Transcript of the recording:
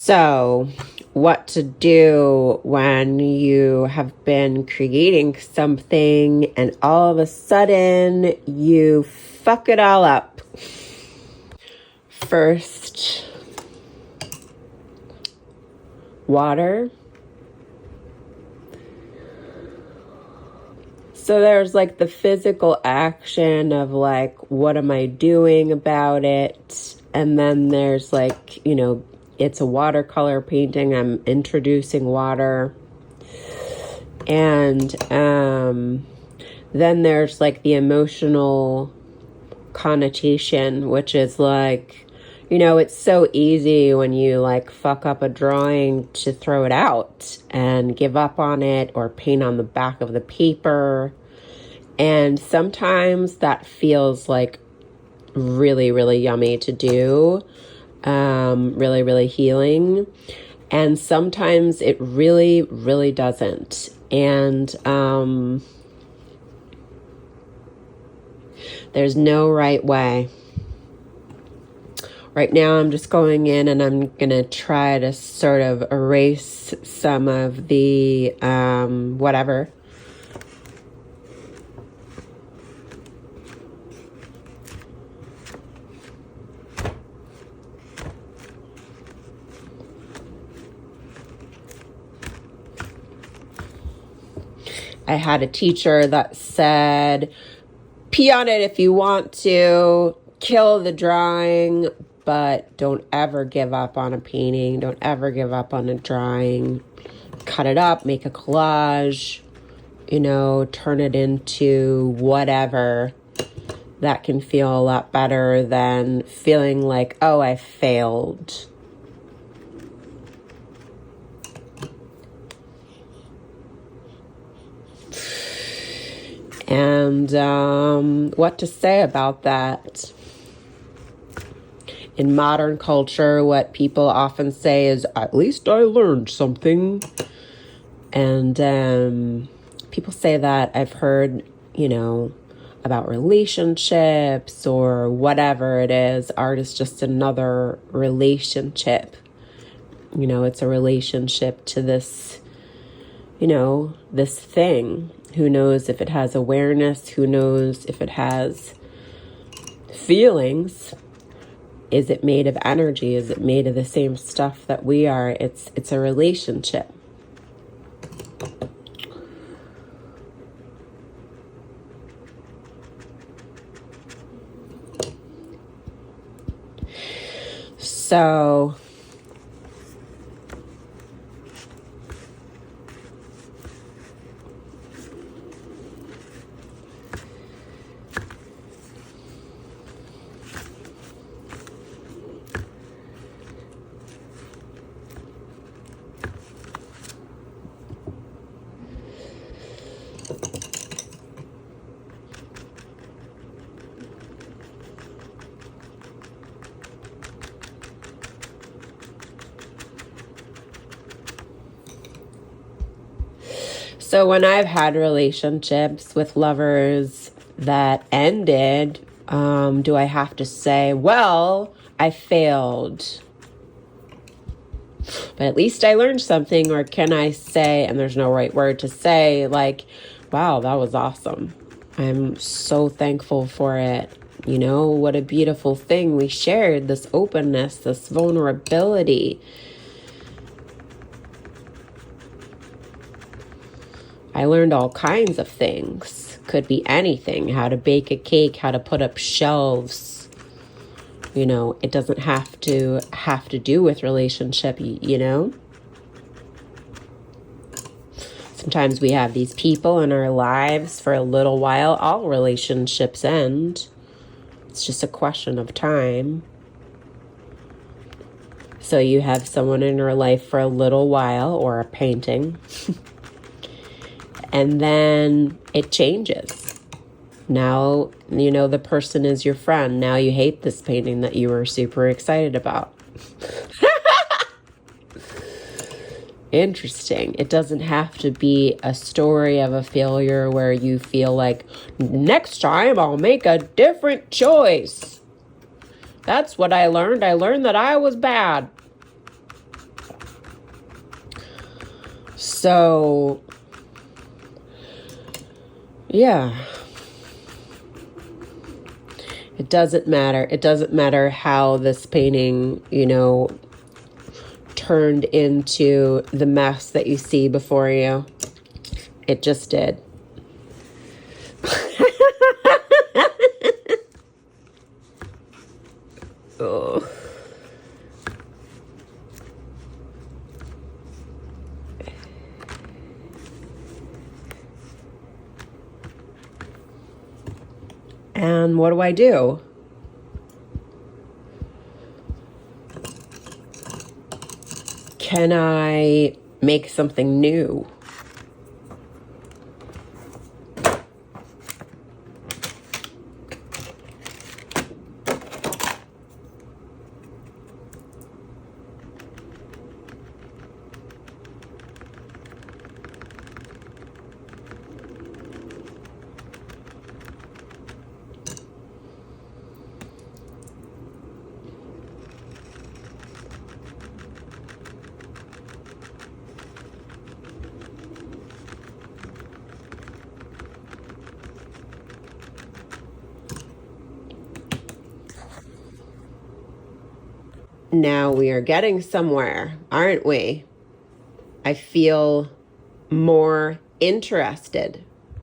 So, what to do when you have been creating something and all of a sudden you fuck it all up. First, water. So there's like the physical action of like, what am I doing about it? And then there's like, it's a watercolor painting. I'm introducing water. And then there's like the emotional connotation, which is like, it's so easy when you like fuck up a drawing to throw it out and give up on it or paint on the back of the paper. And sometimes that feels like really, really yummy to do, really, really healing. And sometimes it really, really doesn't. And there's no right way. Right now I'm just going in and I'm going to try to sort of erase some of the whatever. I had a teacher that said, pee on it if you want to, kill the drawing, but don't ever give up on a painting. Don't ever give up on a drawing. Cut it up, make a collage, turn it into whatever. That can feel a lot better than feeling like, oh, I failed. And what to say about that? In modern culture, what people often say is, at least I learned something. And people say that. I've heard, about relationships or whatever it is. Art is just another relationship. It's a relationship to this, this thing. Who knows if it has awareness? Who knows if it has feelings? Is it made of energy? Is it made of the same stuff that we are? It's a relationship. So So when I've had relationships with lovers that ended, do I have to say, well, I failed, but at least I learned something? Or can I say, and there's no right word to say, like, wow, that was awesome. I'm so thankful for it. What a beautiful thing we shared, this openness, this vulnerability. I learned all kinds of things. Could be anything. How to bake a cake, how to put up shelves. It doesn't have to do with relationship, Sometimes we have these people in our lives for a little while. All relationships end. It's just a question of time. So you have someone in your life for a little while, or a painting. And then it changes. Now, the person is your friend. Now you hate this painting that you were super excited about. Interesting. It doesn't have to be a story of a failure where you feel like, next time I'll make a different choice. That's what I learned. I learned that I was bad. So, yeah. It doesn't matter. It doesn't matter how this painting, you know, turned into the mess that you see before you. It just did. Oh. And what do I do? Can I make something new? Now we are getting somewhere, aren't we? I feel more interested.